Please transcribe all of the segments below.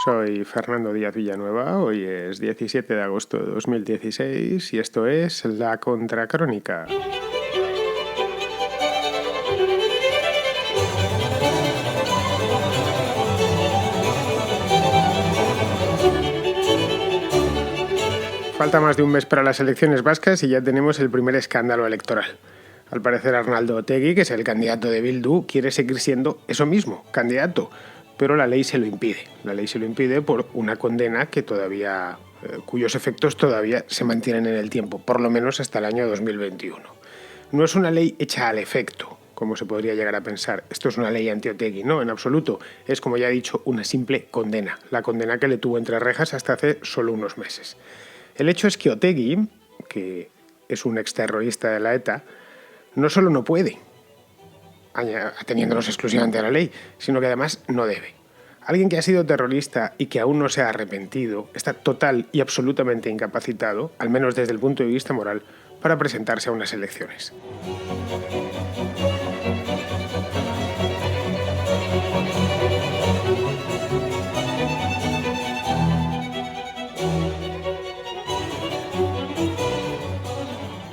Soy Fernando Díaz Villanueva, hoy es 17 de agosto de 2016 y esto es La Contracrónica. Falta más de un mes para las elecciones vascas y ya tenemos el primer escándalo electoral. Al parecer Arnaldo Otegi, que es el candidato de Bildu, quiere seguir siendo eso mismo, candidato, pero la ley se lo impide. La ley se lo impide por una condena que todavía, cuyos efectos todavía se mantienen en el tiempo, por lo menos hasta el año 2021. No es una ley hecha al efecto, como se podría llegar a pensar. Esto es una ley anti-Otegi, no, en absoluto. Es, como ya he dicho, una simple condena. La condena que le tuvo entre rejas hasta hace solo unos meses. El hecho es que Otegi, que es un exterrorista de la ETA, no solo no puede, ateniéndonos exclusivamente a la ley, sino que además no debe. Alguien que ha sido terrorista y que aún no se ha arrepentido está total y absolutamente incapacitado, al menos desde el punto de vista moral, para presentarse a unas elecciones.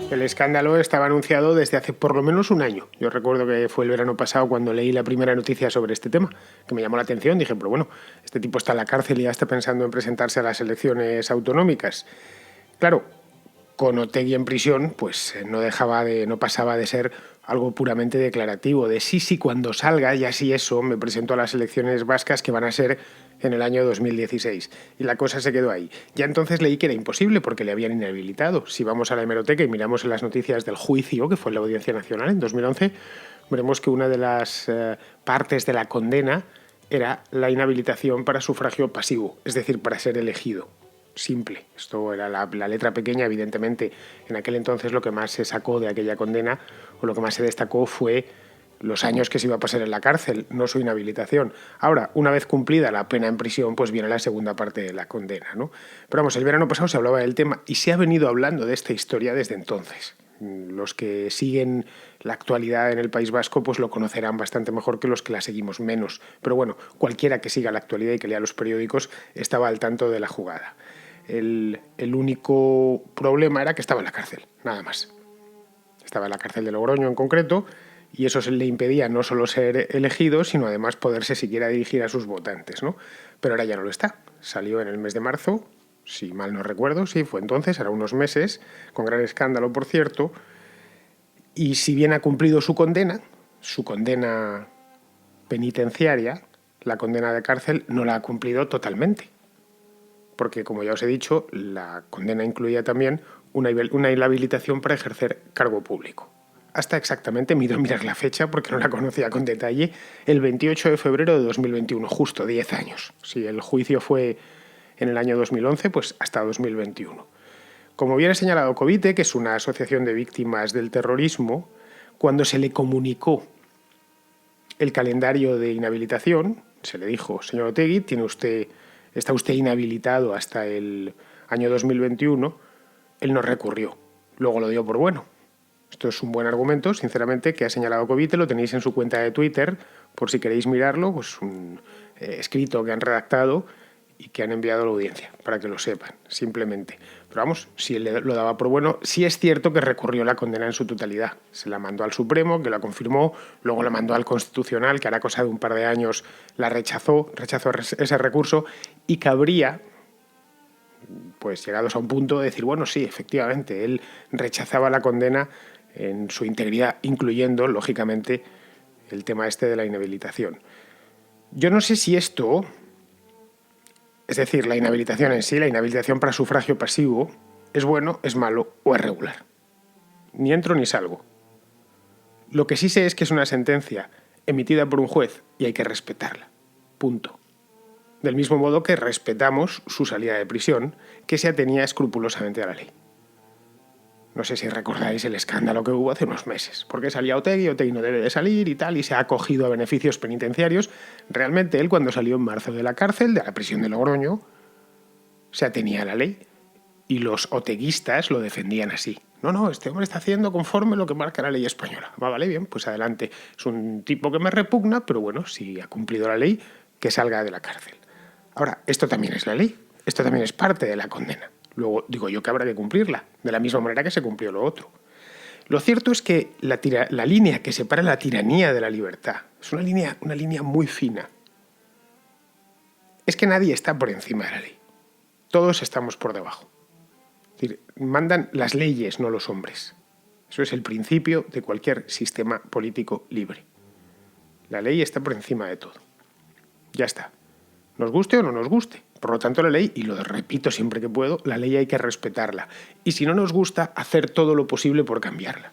El escándalo estaba anunciado desde hace por lo menos un año. Yo recuerdo que fue el verano pasado cuando leí la primera noticia sobre este tema, que me llamó la atención. Dije, pero bueno, este tipo está en la cárcel y ya está pensando en presentarse a las elecciones autonómicas. Claro, con Otegi en prisión, pues no pasaba de ser algo puramente declarativo, de sí, cuando salga, y así eso, me presento a las elecciones vascas que van a ser en el año 2016. Y la cosa se quedó ahí. Ya entonces leí que era imposible porque le habían inhabilitado. Si vamos a la hemeroteca y miramos en las noticias del juicio, que fue en la Audiencia Nacional en 2011, veremos que una de las partes de la condena era la inhabilitación para sufragio pasivo, es decir, para ser elegido. Simple. Esto era la letra pequeña, evidentemente. En aquel entonces lo que más se sacó de aquella condena, o lo que más se destacó, fue los años que se iba a pasar en la cárcel, no su inhabilitación. Ahora, una vez cumplida la pena en prisión, pues viene la segunda parte de la condena, ¿no? Pero vamos, el verano pasado se hablaba del tema y se ha venido hablando de esta historia desde entonces. Los que siguen la actualidad en el País Vasco pues lo conocerán bastante mejor que los que la seguimos menos. Pero bueno, cualquiera que siga la actualidad y que lea los periódicos estaba al tanto de la jugada. El único problema era que estaba en la cárcel, nada más. Estaba en la cárcel de Logroño en concreto, y eso le impedía no solo ser elegido, sino además poderse siquiera dirigir a sus votantes, ¿no? Pero ahora ya no lo está. Salió en el mes de marzo, si mal no recuerdo, sí, fue entonces, hará unos meses, con gran escándalo, por cierto, y si bien ha cumplido su condena penitenciaria, la condena de cárcel no la ha cumplido totalmente. Porque, como ya os he dicho, la condena incluía también una inhabilitación para ejercer cargo público. Hasta exactamente, me he ido a mirar la fecha porque no la conocía con detalle, el 28 de febrero de 2021, justo 10 años. Si el juicio fue en el año 2011, pues hasta 2021. Como bien ha señalado Covite, que es una asociación de víctimas del terrorismo, cuando se le comunicó el calendario de inhabilitación, se le dijo, señor Otegi, está usted inhabilitado hasta el año 2021, él no recurrió. Luego lo dio por bueno. Esto es un buen argumento, sinceramente, que ha señalado Covite, lo tenéis en su cuenta de Twitter, por si queréis mirarlo, pues un escrito que han redactado y que han enviado a la audiencia, para que lo sepan, simplemente. Pero vamos, si él lo daba por bueno, sí es cierto que recurrió la condena en su totalidad. Se la mandó al Supremo, que la confirmó, luego la mandó al Constitucional, que hará cosa de un par de años la rechazó ese recurso, y cabría, pues llegados a un punto, de decir, bueno, sí, efectivamente, él rechazaba la condena en su integridad, incluyendo, lógicamente, el tema este de la inhabilitación. Yo no sé si esto, es decir, la inhabilitación en sí, la inhabilitación para sufragio pasivo, es bueno, es malo o es regular. Ni entro ni salgo. Lo que sí sé es que es una sentencia emitida por un juez y hay que respetarla. Punto. Del mismo modo que respetamos su salida de prisión, que se atenía escrupulosamente a la ley. No sé si recordáis el escándalo que hubo hace unos meses, porque salía Otegi no debe de salir y tal, y se ha acogido a beneficios penitenciarios. Realmente él, cuando salió en marzo de la cárcel, de la prisión de Logroño, se atenía a la ley, y los oteguistas lo defendían así. No, este hombre está haciendo conforme lo que marca la ley española. Vale, bien, pues adelante. Es un tipo que me repugna, pero bueno, si ha cumplido la ley, que salga de la cárcel. Ahora, esto también es la ley, esto también es parte de la condena. Luego digo yo que habrá que cumplirla, de la misma manera que se cumplió lo otro. Lo cierto es que la línea que separa la tiranía de la libertad es una línea muy fina. Es que nadie está por encima de la ley. Todos estamos por debajo. Es decir, mandan las leyes, no los hombres. Eso es el principio de cualquier sistema político libre. La ley está por encima de todo. Ya está. Nos guste o no nos guste. Por lo tanto, la ley, y lo repito siempre que puedo, la ley hay que respetarla. Y si no nos gusta, hacer todo lo posible por cambiarla.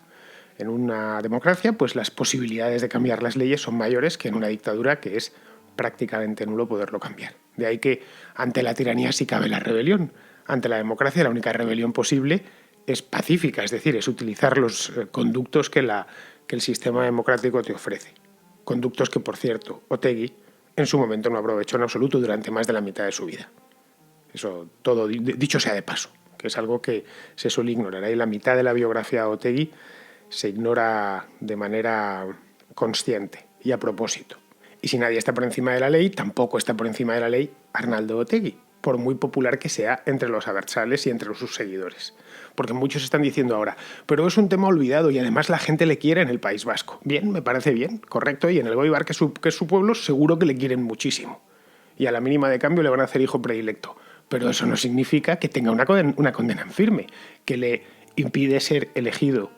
En una democracia, pues las posibilidades de cambiar las leyes son mayores que en una dictadura, que es prácticamente nulo poderlo cambiar. De ahí que ante la tiranía sí cabe la rebelión. Ante la democracia la única rebelión posible es pacífica, es decir, es utilizar los conductos que el sistema democrático te ofrece. Conductos que, por cierto, Otegi en su momento no aprovechó en absoluto durante más de la mitad de su vida. Eso todo dicho sea de paso, que es algo que se suele ignorar. Ahí la mitad de la biografía de Otegi se ignora de manera consciente y a propósito. Y si nadie está por encima de la ley, tampoco está por encima de la ley Arnaldo Otegi, por muy popular que sea entre los abertzales y entre sus seguidores. Porque muchos están diciendo ahora, pero es un tema olvidado y además la gente le quiere en el País Vasco. Bien, me parece bien, correcto, y en el Goibar, que es su pueblo, seguro que le quieren muchísimo. Y a la mínima de cambio le van a hacer hijo predilecto. Pero eso no significa que tenga una condena en firme, que le impide ser elegido,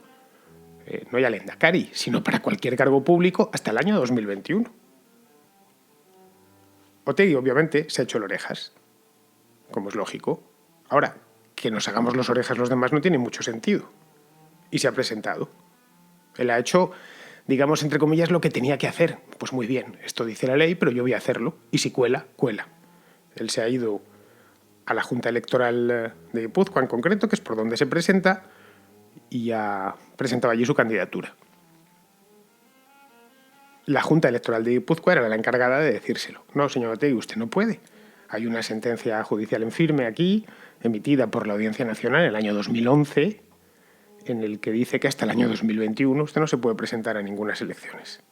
no ya al Endacari, sino para cualquier cargo público hasta el año 2021. Otegi, obviamente, se ha hecho el orejas, como es lógico. Ahora, que nos hagamos los orejas los demás no tiene mucho sentido. Y se ha presentado. Él ha hecho, digamos, entre comillas, lo que tenía que hacer. Pues muy bien, esto dice la ley, pero yo voy a hacerlo. Y si cuela, cuela. Él se ha ido a la Junta Electoral de Guipúzcoa en concreto, que es por donde se presenta, y ha presentado allí su candidatura. La Junta Electoral de Guipúzcoa era la encargada de decírselo. No, señor Otegi, usted no puede. Hay una sentencia judicial en firme aquí, emitida por la Audiencia Nacional en el año 2011, en el que dice que hasta el año 2021 usted no se puede presentar a ninguna elecciones.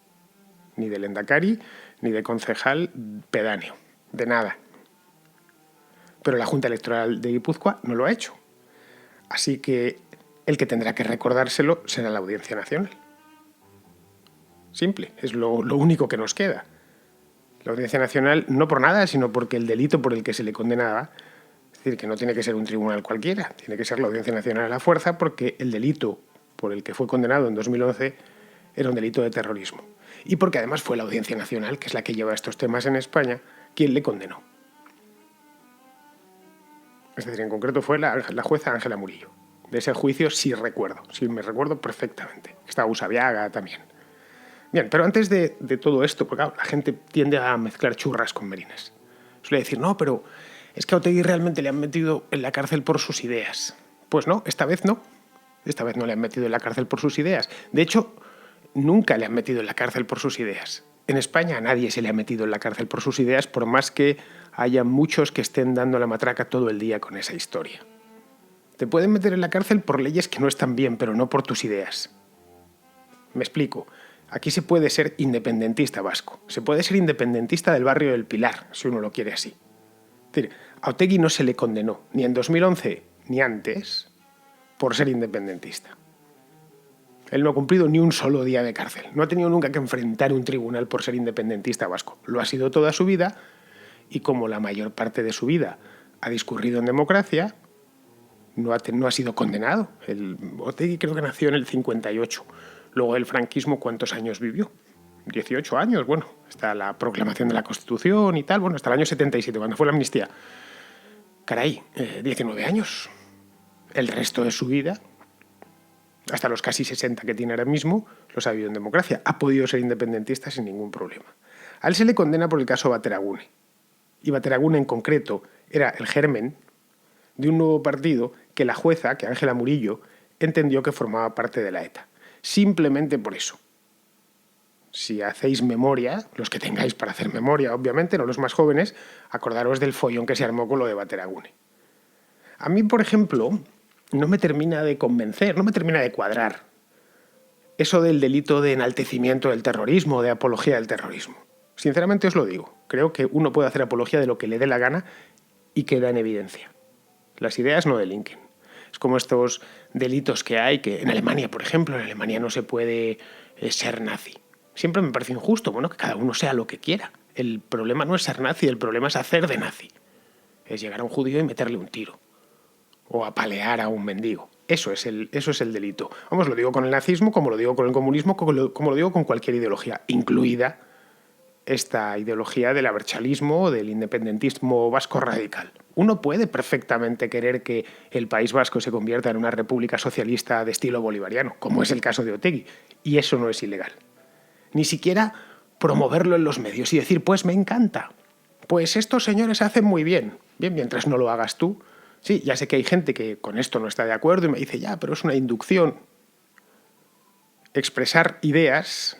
Ni de Lehendakari, ni de concejal pedáneo. De nada. Pero la Junta Electoral de Guipúzcoa no lo ha hecho. Así que el que tendrá que recordárselo será la Audiencia Nacional. Simple, es lo único que nos queda. La Audiencia Nacional, no por nada, sino porque el delito por el que se le condenaba, es decir, que no tiene que ser un tribunal cualquiera, tiene que ser la Audiencia Nacional a la fuerza, porque el delito por el que fue condenado en 2011 era un delito de terrorismo. Y porque además fue la Audiencia Nacional, que es la que lleva estos temas en España, quien le condenó. Es decir, en concreto fue la jueza Ángela Murillo. De ese juicio sí me recuerdo perfectamente. Estaba Usabiaga también. Bien, pero antes de todo esto, porque claro, la gente tiende a mezclar churras con merinas. Suele decir, no, pero es que a Otegi realmente le han metido en la cárcel por sus ideas. Pues no, esta vez no. Esta vez no le han metido en la cárcel por sus ideas. De hecho, nunca le han metido en la cárcel por sus ideas. En España a nadie se le ha metido en la cárcel por sus ideas, por más que haya muchos que estén dando la matraca todo el día con esa historia. Te pueden meter en la cárcel por leyes que no están bien, pero no por tus ideas. Me explico. Aquí se puede ser independentista vasco. Se puede ser independentista del barrio del Pilar, si uno lo quiere así. Es decir, a Otegi no se le condenó, ni en 2011 ni antes, por ser independentista. Él no ha cumplido ni un solo día de cárcel. No ha tenido nunca que enfrentar un tribunal por ser independentista vasco. Lo ha sido toda su vida y como la mayor parte de su vida ha discurrido en democracia, no ha sido condenado. Otegi creo que nació en el 58. Luego el franquismo, ¿cuántos años vivió? 18 años, bueno, hasta la proclamación de la Constitución y tal, bueno, hasta el año 77, cuando fue la amnistía. Caray, 19 años. El resto de su vida, hasta los casi 60 que tiene ahora mismo, los ha vivido en democracia. Ha podido ser independentista sin ningún problema. A él se le condena por el caso Bateragune. Y Bateragune en concreto era el germen de un nuevo partido que la jueza, que Ángela Murillo, entendió que formaba parte de la ETA. Simplemente por eso. Si hacéis memoria, los que tengáis para hacer memoria, obviamente, no los más jóvenes, acordaros del follón que se armó con lo de Bateragune. A mí, por ejemplo, no me termina de convencer, no me termina de cuadrar eso del delito de enaltecimiento del terrorismo, de apología del terrorismo. Sinceramente os lo digo. Creo que uno puede hacer apología de lo que le dé la gana y queda en evidencia. Las ideas no delinquen. Es como estos delitos que hay, que en Alemania, por ejemplo, en Alemania no se puede ser nazi. Siempre me parece injusto, bueno, que cada uno sea lo que quiera. El problema no es ser nazi, el problema es hacer de nazi. Es llegar a un judío y meterle un tiro. O apalear a un mendigo. Eso es el delito. Vamos, lo digo con el nazismo, como lo digo con el comunismo, como lo digo con cualquier ideología, incluida esta ideología del abertzalismo o del independentismo vasco radical. Uno puede perfectamente querer que el País Vasco se convierta en una república socialista de estilo bolivariano, como es el caso de Otegi, y eso no es ilegal. Ni siquiera promoverlo en los medios y decir, pues me encanta, pues estos señores hacen muy bien. Bien, mientras no lo hagas tú. Sí, ya sé que hay gente que con esto no está de acuerdo y me dice, ya, pero es una inducción. Expresar ideas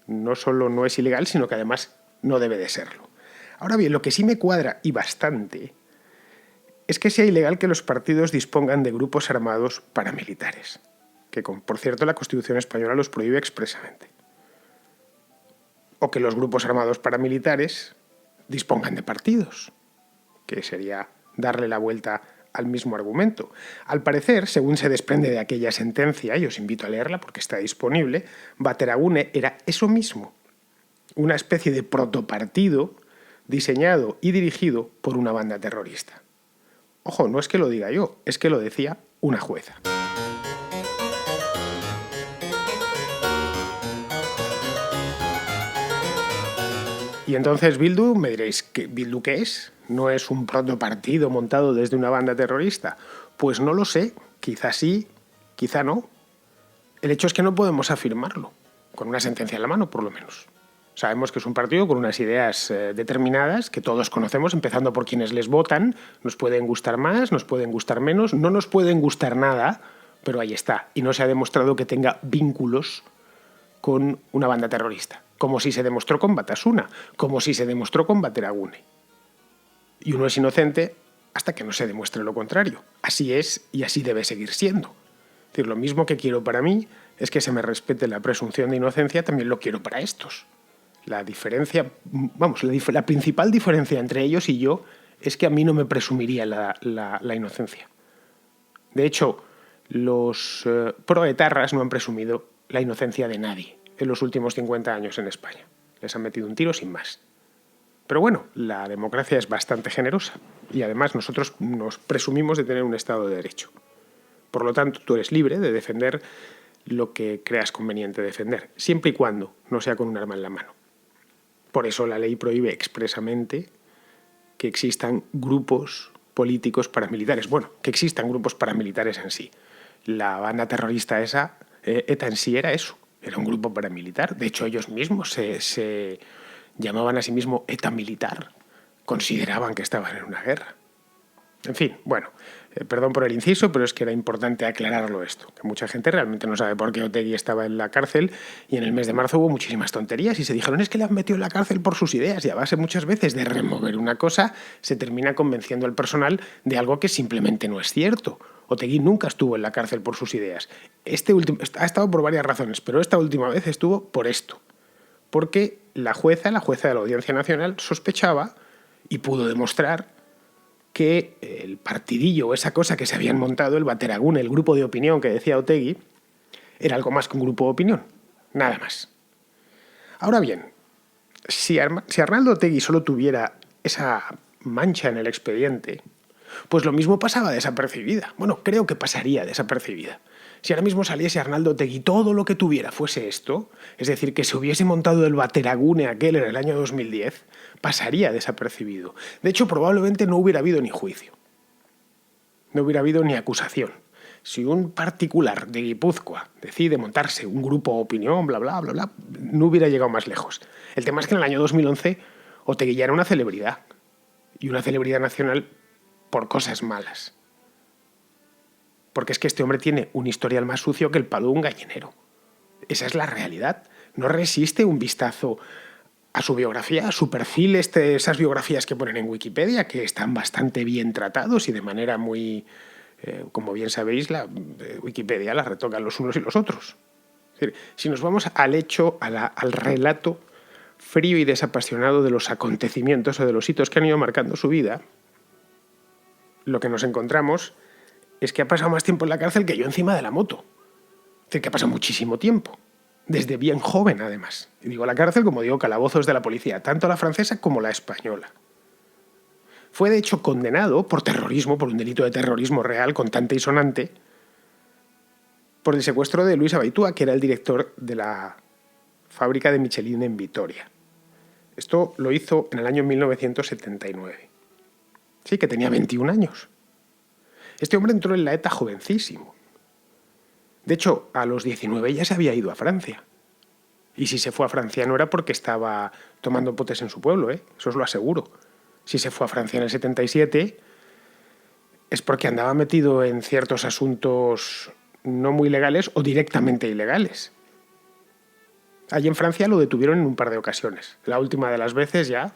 no solo no es ilegal, sino que además no debe de serlo. Ahora bien, lo que sí me cuadra, y bastante, es que sea ilegal que los partidos dispongan de grupos armados paramilitares, que por cierto la Constitución española los prohíbe expresamente. O que los grupos armados paramilitares dispongan de partidos, que sería darle la vuelta al mismo argumento. Al parecer, según se desprende de aquella sentencia, y os invito a leerla porque está disponible, Bateragune era eso mismo, una especie de protopartido diseñado y dirigido por una banda terrorista. Ojo, no es que lo diga yo, es que lo decía una jueza. Y entonces Bildu, me diréis, ¿Bildu qué es? ¿No es un protopartido montado desde una banda terrorista? Pues no lo sé, quizá sí, quizá no. El hecho es que no podemos afirmarlo, con una sentencia en la mano por lo menos. Sabemos que es un partido con unas ideas determinadas que todos conocemos, empezando por quienes les votan. Nos pueden gustar más, nos pueden gustar menos, no nos pueden gustar nada, pero ahí está. Y no se ha demostrado que tenga vínculos con una banda terrorista, como si se demostró con Batasuna, como si se demostró con Bateragune. Y uno es inocente hasta que no se demuestre lo contrario. Así es y así debe seguir siendo. Es decir, lo mismo que quiero para mí es que se me respete la presunción de inocencia, también lo quiero para estos. La diferencia, la principal diferencia entre ellos y yo es que a mí no me presumiría la inocencia. De hecho, los proetarras no han presumido la inocencia de nadie en los últimos 50 años en España. Les han metido un tiro sin más. Pero bueno, la democracia es bastante generosa y además nosotros nos presumimos de tener un Estado de Derecho. Por lo tanto, tú eres libre de defender lo que creas conveniente defender, siempre y cuando no sea con un arma en la mano. Por eso la ley prohíbe expresamente que existan grupos políticos paramilitares. Bueno, que existan grupos paramilitares en sí. La banda terrorista esa, ETA en sí era eso, era un grupo paramilitar. De hecho, ellos mismos se llamaban a sí mismos ETA militar. Consideraban que estaban en una guerra. En fin, bueno, perdón por el inciso, pero es que era importante aclararlo esto, que mucha gente realmente no sabe por qué Otegi estaba en la cárcel y en el mes de marzo hubo muchísimas tonterías y se dijeron es que le han metido en la cárcel por sus ideas y a base muchas veces de remover una cosa se termina convenciendo al personal de algo que simplemente no es cierto. Otegi nunca estuvo en la cárcel por sus ideas. Ha estado por varias razones, pero esta última vez estuvo por esto. Porque la jueza de la Audiencia Nacional sospechaba y pudo demostrar que el partidillo o esa cosa que se habían montado, el Bateragune, el grupo de opinión que decía Otegi, era algo más que un grupo de opinión, nada más. Ahora bien, si Arnaldo Otegi solo tuviera esa mancha en el expediente, pues lo mismo pasaba desapercibida. Bueno, creo que pasaría desapercibida. Si ahora mismo saliese Arnaldo Otegi, todo lo que tuviera fuese esto, es decir, que se hubiese montado el Bateragune aquel en el año 2010, pasaría desapercibido. De hecho, probablemente no hubiera habido ni juicio. No hubiera habido ni acusación. Si un particular de Guipúzcoa decide montarse un grupo de opinión, bla, bla, bla, bla, no hubiera llegado más lejos. El tema es que en el año 2011 Otegi ya era una celebridad. Y una celebridad nacional por cosas malas. Porque es que este hombre tiene un historial más sucio que el palo de un gallinero. Esa es la realidad. No resiste un vistazo a su biografía, a su perfil, esas biografías que ponen en Wikipedia, que están bastante bien tratados y de manera muy... como bien sabéis, Wikipedia la retocan los unos y los otros. Es decir, si nos vamos al hecho, al relato frío y desapasionado de los acontecimientos o de los hitos que han ido marcando su vida, lo que nos encontramos es que ha pasado más tiempo en la cárcel que yo encima de la moto. Es decir, que ha pasado muchísimo tiempo. Desde bien joven, además. Y digo la cárcel como digo calabozos de la policía, tanto la francesa como la española. Fue, de hecho, condenado por terrorismo, por un delito de terrorismo real, contante y sonante, por el secuestro de Luis Abaitúa, que era el director de la fábrica de Michelin en Vitoria. Esto lo hizo en el año 1979. Sí, que tenía 21 años. Este hombre entró en la ETA jovencísimo. De hecho, a los 19 ya se había ido a Francia. Y si se fue a Francia no era porque estaba tomando potes en su pueblo, eso os lo aseguro. Si se fue a Francia en el 77 es porque andaba metido en ciertos asuntos no muy legales o directamente ilegales. Allí en Francia lo detuvieron en un par de ocasiones. La última de las veces ya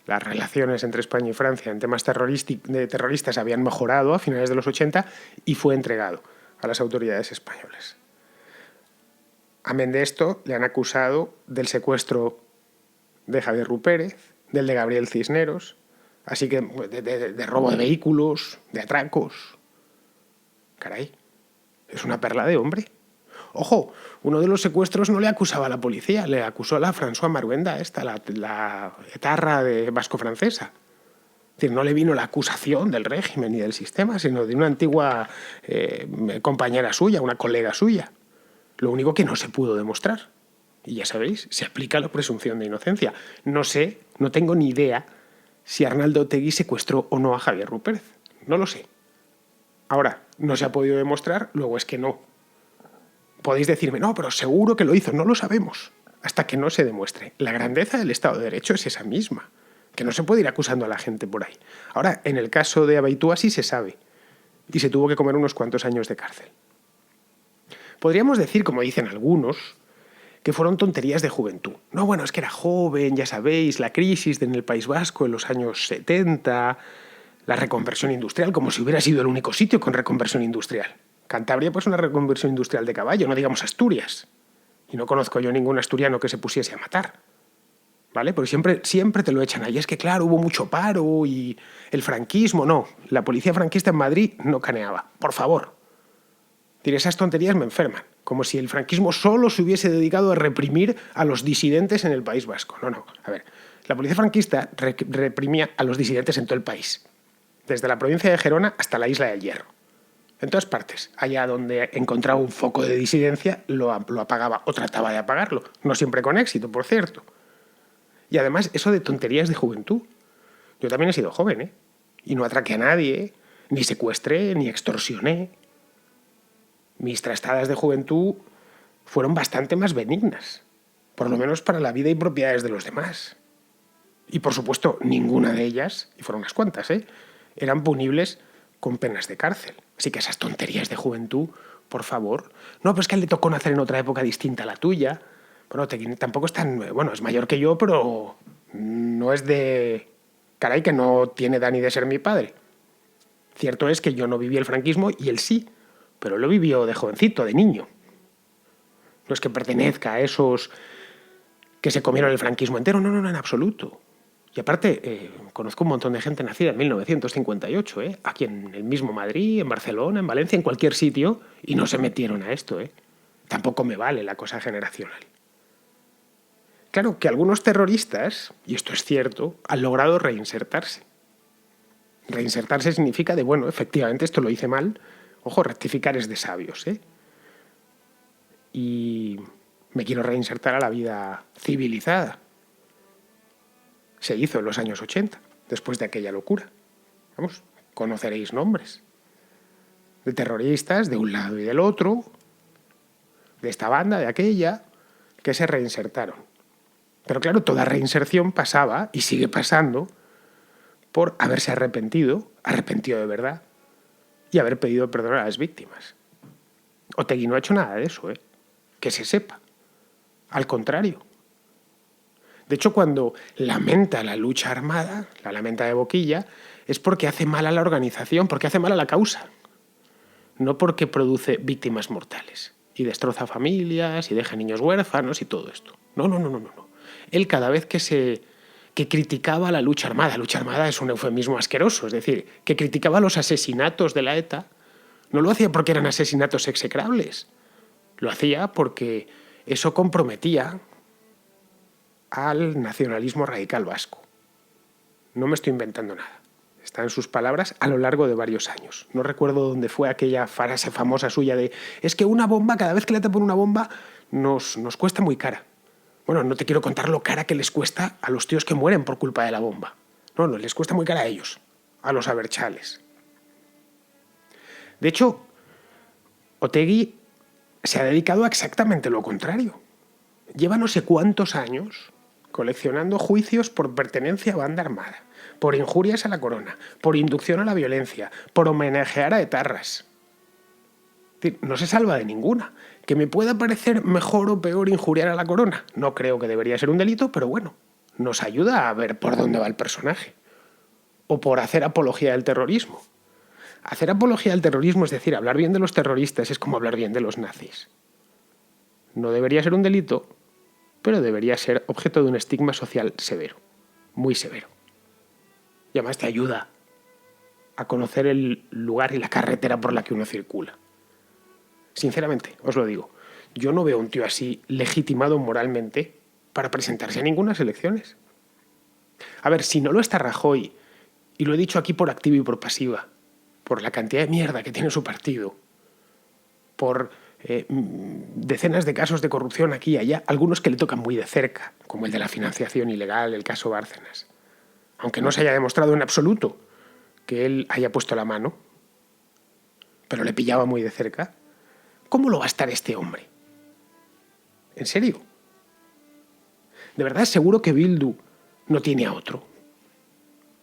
las relaciones entre España y Francia en temas terroristas habían mejorado a finales de los 80 y fue entregado a las autoridades españolas. Amén de esto, le han acusado del secuestro de Javier Rupérez, del de Gabriel Cisneros, así que de robo de vehículos, de atracos. Caray, es una perla de hombre. Ojo, uno de los secuestros no le acusaba a la policía, le acusó a la François Maruenda, la etarra vasco-francesa. Es decir, no le vino la acusación del régimen ni del sistema, sino de una antigua compañera suya, una colega suya. Lo único que no se pudo demostrar. Y ya sabéis, se aplica la presunción de inocencia. No sé, no tengo ni idea si Arnaldo Otegi secuestró o no a Javier Rupérez. No lo sé. Ahora, no se ha podido demostrar, luego es que no. Podéis decirme, no, pero seguro que lo hizo. No lo sabemos, hasta que no se demuestre. La grandeza del Estado de Derecho es esa misma, que no se puede ir acusando a la gente por ahí. Ahora, en el caso de Abaitúa sí se sabe, y se tuvo que comer unos cuantos años de cárcel. Podríamos decir, como dicen algunos, que fueron tonterías de juventud. No, bueno, es que era joven, ya sabéis, la crisis en el País Vasco en los años 70, la reconversión industrial, como si hubiera sido el único sitio con reconversión industrial. Cantabria, pues una reconversión industrial de caballo, no digamos Asturias. Y no conozco yo ningún asturiano que se pusiese a matar. ¿Vale? Porque siempre te lo echan ahí. Es que, claro, hubo mucho paro y el franquismo. No, la policía franquista en Madrid no caneaba. Por favor. Diré, esas tonterías me enferman. Como si el franquismo solo se hubiese dedicado a reprimir a los disidentes en el País Vasco. No. A ver, la policía franquista reprimía a los disidentes en todo el país. Desde la provincia de Gerona hasta la isla del Hierro. En todas partes. Allá donde encontraba un foco de disidencia, lo apagaba o trataba de apagarlo. No siempre con éxito, por cierto. Y además, eso de tonterías de juventud. Yo también he sido joven, y no atraqué a nadie, ni secuestré, ni extorsioné. Mis trastadas de juventud fueron bastante más benignas, por lo menos para la vida y propiedades de los demás. Y por supuesto, ninguna de ellas, y fueron unas cuantas, eran punibles con penas de cárcel. Así que esas tonterías de juventud, por favor. No, pues que a él le tocó nacer en otra época distinta a la tuya. Bueno, tampoco es tan... Bueno, es mayor que yo, pero no es de... Caray, que no tiene edad ni de ser mi padre. Cierto es que yo no viví el franquismo y él sí, pero lo vivió de jovencito, de niño. No es que pertenezca a esos que se comieron el franquismo entero, no, en absoluto. Y aparte, conozco un montón de gente nacida en 1958, aquí en el mismo Madrid, en Barcelona, en Valencia, en cualquier sitio, y no se metieron a esto. Tampoco me vale la cosa generacional. Claro que algunos terroristas, y esto es cierto, han logrado reinsertarse. Reinsertarse significa de, bueno, efectivamente esto lo hice mal, ojo, rectificar es de sabios, y me quiero reinsertar a la vida civilizada. Se hizo en los años 80, después de aquella locura. Vamos, conoceréis nombres de terroristas de un lado y del otro, de esta banda, de aquella, que se reinsertaron. Pero claro, toda reinserción pasaba, y sigue pasando, por haberse arrepentido de verdad, y haber pedido perdón a las víctimas. Otegi no ha hecho nada de eso, que se sepa. Al contrario. De hecho, cuando lamenta la lucha armada, la lamenta de boquilla, es porque hace mal a la organización, porque hace mal a la causa. No porque produce víctimas mortales y destroza familias y deja niños huérfanos y todo esto. No. él cada vez que criticaba la lucha armada es un eufemismo asqueroso, es decir, que criticaba los asesinatos de la ETA, no lo hacía porque eran asesinatos execrables, lo hacía porque eso comprometía al nacionalismo radical vasco. No me estoy inventando nada. Está en sus palabras a lo largo de varios años. No recuerdo dónde fue aquella frase famosa suya de es que una bomba, cada vez que le tapan una bomba, nos cuesta muy cara. Bueno, no te quiero contar lo cara que les cuesta a los tíos que mueren por culpa de la bomba. No, les cuesta muy cara a ellos, a los abertzales. De hecho, Otegi se ha dedicado a exactamente lo contrario. Lleva no sé cuántos años coleccionando juicios por pertenencia a banda armada, por injurias a la corona, por inducción a la violencia, por homenajear a etarras. No se salva de ninguna. ¿Que me pueda parecer mejor o peor injuriar a la corona? No creo que debería ser un delito, pero bueno, nos ayuda a ver por dónde va el personaje. O por hacer apología del terrorismo. Hacer apología del terrorismo, es decir, hablar bien de los terroristas, es como hablar bien de los nazis. No debería ser un delito, pero debería ser objeto de un estigma social severo, muy severo. Y además te ayuda a conocer el lugar y la carretera por la que uno circula. Sinceramente, os lo digo, yo no veo a un tío así legitimado moralmente para presentarse a ninguna elecciones. A ver, si no lo está Rajoy, y lo he dicho aquí por activa y por pasiva, por la cantidad de mierda que tiene su partido, por decenas de casos de corrupción aquí y allá, algunos que le tocan muy de cerca, como el de la financiación ilegal, el caso Bárcenas. Aunque no se haya demostrado en absoluto que él haya puesto la mano, pero le pillaba muy de cerca, ¿cómo lo va a estar este hombre? ¿En serio? ¿De verdad es seguro que Bildu no tiene a otro?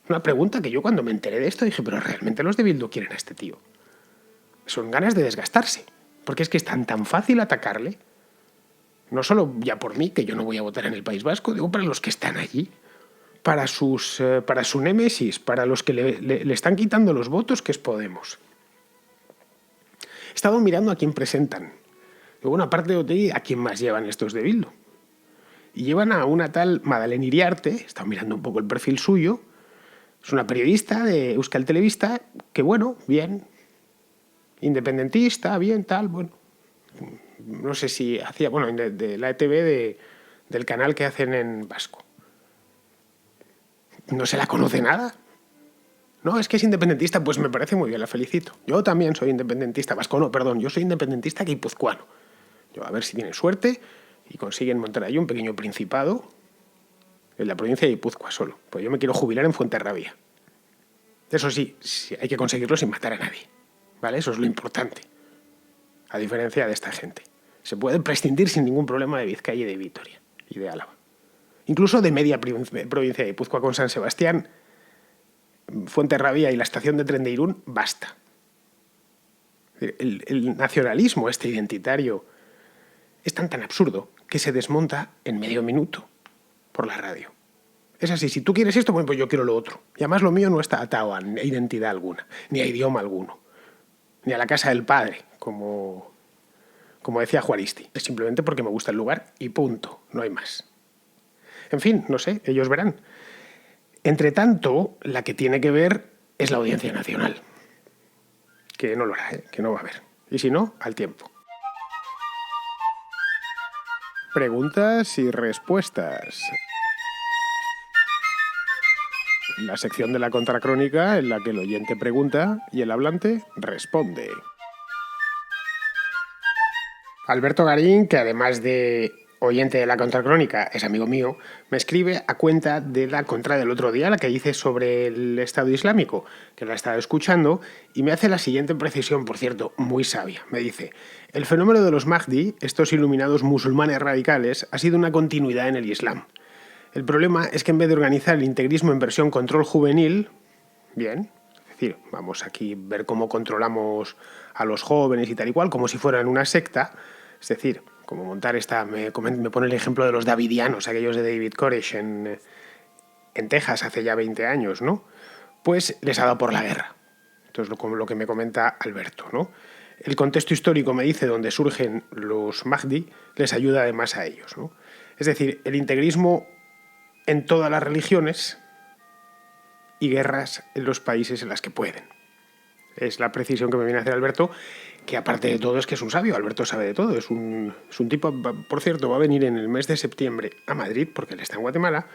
Una pregunta que yo cuando me enteré de esto dije, pero realmente los de Bildu quieren a este tío. Son ganas de desgastarse. Porque es que es tan fácil atacarle, no solo ya por mí, que yo no voy a votar en el País Vasco, digo para los que están allí, para su némesis, para los que le están quitando los votos, que es Podemos. He estado mirando a quién presentan. Luego, una parte de Otegi, ¿a quién más llevan estos de Bildu? Y llevan a una tal Madalena Iriarte, he estado mirando un poco el perfil suyo, es una periodista de Euskal Telebista, que bueno, bien, independentista, bien, tal, bueno. No sé si hacía, bueno, de la ETV del canal que hacen en vasco. ¿No se la conoce nada? No, es que es independentista, pues me parece muy bien, la felicito. Yo también soy independentista, vasco no, perdón, yo soy independentista guipuzcoano. Yo a ver si tienen suerte y consiguen montar ahí un pequeño principado en la provincia de Guipúzcoa solo. Pues yo me quiero jubilar en Fuenterrabía. Eso sí, hay que conseguirlo sin matar a nadie. ¿Vale? Eso es lo importante. A diferencia de esta gente. Se puede prescindir sin ningún problema de Vizcaya y de Vitoria y de Álava. Incluso de media provincia de Guipúzcoa con San Sebastián, Fuenterrabía y la estación de tren de Irún, basta. El nacionalismo este identitario es tan absurdo que se desmonta en medio minuto por la radio. Es así, si tú quieres esto, pues yo quiero lo otro. Y además lo mío no está atado a identidad alguna, ni a idioma alguno, ni a la casa del padre, como decía Juaristi. Es simplemente porque me gusta el lugar y punto, no hay más. En fin, no sé, ellos verán. Entre tanto, la que tiene que ver es la Audiencia Nacional. Que no lo hará, que no va a haber. Y si no, al tiempo. Preguntas y respuestas. La sección de la contracrónica en la que el oyente pregunta y el hablante responde. Alberto Garín, que además de oyente de la contracrónica, es amigo mío, me escribe a cuenta de la contra del otro día, la que hice sobre el Estado Islámico, que la he estado escuchando, y me hace la siguiente precisión, por cierto, muy sabia. Me dice, el fenómeno de los Mahdi, estos iluminados musulmanes radicales, ha sido una continuidad en el Islam. El problema es que en vez de organizar el integrismo en versión control juvenil, bien, es decir, vamos aquí a ver cómo controlamos a los jóvenes y tal y cual, como si fueran una secta, es decir, como montar me pone el ejemplo de los davidianos, aquellos de David Koresh en Texas hace ya 20 años, ¿no? Pues les ha dado por la guerra. Entonces, lo que me comenta Alberto, ¿no? El contexto histórico, me dice, donde surgen los Mahdi, les ayuda además a ellos, ¿no? Es decir, el integrismo en todas las religiones y guerras en los países en las que pueden. Es la precisión que me viene a hacer Alberto, que aparte de todo es que es un sabio. Alberto sabe de todo. Es un tipo, por cierto, va a venir en el mes de septiembre a Madrid, porque él está en Guatemala,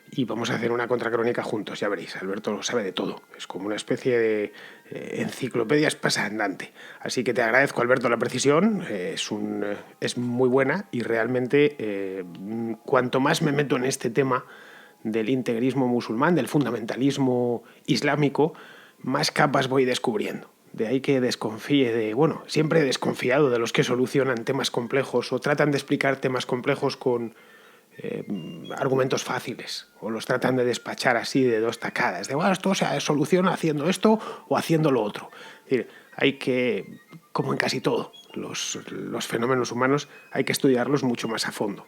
y vamos a hacer una contracrónica juntos, ya veréis. Alberto lo sabe de todo. Es como una especie de enciclopedia espasa andante. Así que te agradezco, Alberto, la precisión. Es muy buena y realmente cuanto más me meto en este tema del integrismo musulmán, del fundamentalismo islámico, más capas voy descubriendo. De ahí que desconfíe siempre he desconfiado de los que solucionan temas complejos o tratan de explicar temas complejos con argumentos fáciles, o los tratan de despachar así de dos tacadas, de esto se soluciona haciendo esto o haciendo lo otro. Es decir, hay que, como en casi todo, los fenómenos humanos hay que estudiarlos mucho más a fondo.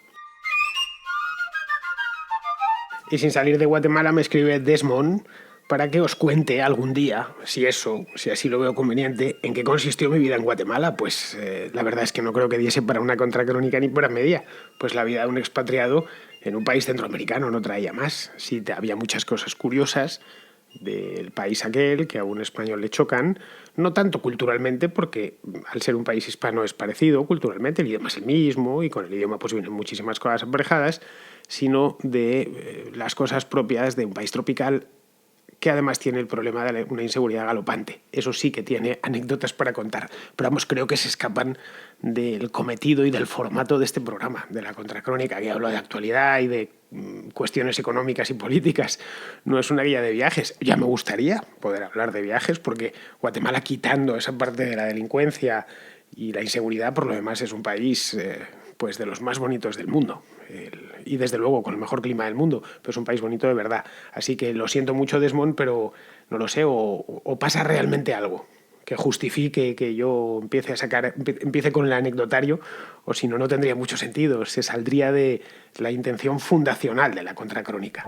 Y sin salir de Guatemala me escribe Desmond para que os cuente algún día, si así lo veo conveniente, en qué consistió mi vida en Guatemala. Pues la verdad es que no creo que diese para una contracrónica ni para media, pues la vida de un expatriado en un país centroamericano no traía más. Sí, había muchas cosas curiosas del país aquel que a un español le chocan, no tanto culturalmente, porque al ser un país hispano es parecido culturalmente, el idioma es el mismo y con el idioma pues vienen muchísimas cosas aparejadas, sino de las cosas propias de un país tropical que además tiene el problema de una inseguridad galopante. Eso sí que tiene anécdotas para contar, pero vamos, creo que se escapan del cometido y del formato de este programa, de la contracrónica, que hablo de actualidad y de cuestiones económicas y políticas. No es una guía de viajes. Ya me gustaría poder hablar de viajes, porque Guatemala, quitando esa parte de la delincuencia y la inseguridad, por lo demás es un país pues de los más bonitos del mundo. Y desde luego con el mejor clima del mundo, pero es un país bonito de verdad. Así que lo siento mucho, Desmond, pero no lo sé, o pasa realmente algo que justifique que yo empiece con el anecdotario, o si no, no tendría mucho sentido. Se saldría de la intención fundacional de la contracrónica.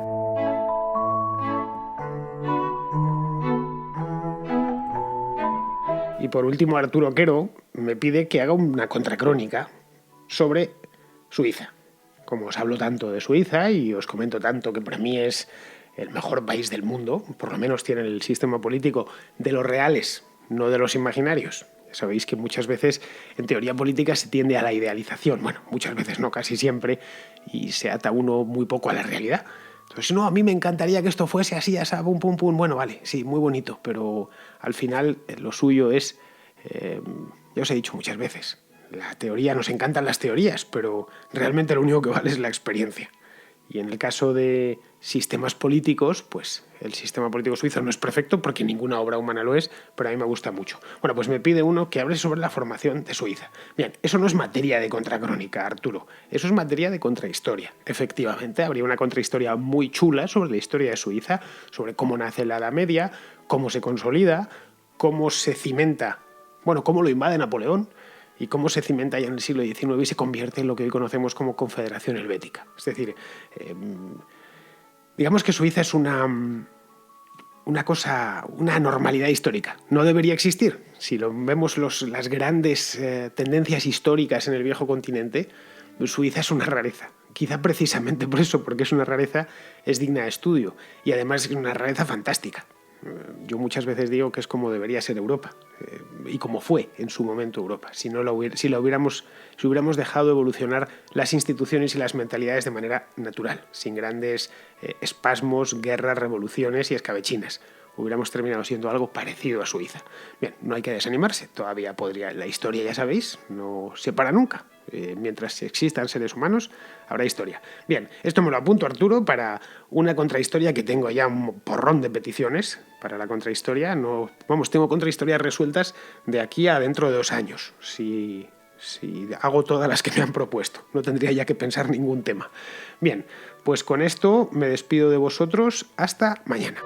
Y por último, Arturo Quero me pide que haga una contracrónica sobre Suiza. Como os hablo tanto de Suiza y os comento tanto que para mí es el mejor país del mundo, por lo menos tiene el sistema político de los reales, no de los imaginarios. Sabéis que muchas veces en teoría política se tiende a la idealización. Bueno, muchas veces no, casi siempre, y se ata uno muy poco a la realidad. Entonces, no, a mí me encantaría que esto fuese así, así, pum, pum, pum. Bueno, vale, sí, muy bonito, pero al final lo suyo es, ya os he dicho muchas veces, la teoría, nos encantan las teorías, pero realmente lo único que vale es la experiencia. Y en el caso de sistemas políticos, pues el sistema político suizo no es perfecto porque ninguna obra humana lo es, pero a mí me gusta mucho. Bueno, pues me pide uno que hable sobre la formación de Suiza. Bien, eso no es materia de contracrónica, Arturo. Eso es materia de contrahistoria. Efectivamente, habría una contrahistoria muy chula sobre la historia de Suiza, sobre cómo nace la Edad Media, cómo se consolida, cómo se cimenta, cómo lo invade Napoleón, y cómo se cimenta ya en el siglo XIX y se convierte en lo que hoy conocemos como Confederación Helvética. Es decir, digamos que Suiza es una normalidad histórica. No debería existir. Si vemos las grandes tendencias históricas en el viejo continente, Suiza es una rareza. Quizá precisamente por eso, porque es una rareza, es digna de estudio. Y además es una rareza fantástica. Yo muchas veces digo que es como debería ser Europa, y como fue en su momento Europa, si hubiéramos dejado evolucionar las instituciones y las mentalidades de manera natural, sin grandes espasmos, guerras, revoluciones y escabechinas. Hubiéramos terminado siendo algo parecido a Suiza. Bien, no hay que desanimarse, todavía podría. La historia, ya sabéis, no se para nunca. Mientras existan seres humanos, habrá historia. Bien, esto me lo apunto, Arturo, para una contrahistoria, que tengo ya un porrón de peticiones para la contrahistoria. Tengo contrahistorias resueltas de aquí a dentro de 2 años. Si hago todas las que me han propuesto, no tendría ya que pensar ningún tema. Bien, pues con esto me despido de vosotros. Hasta mañana.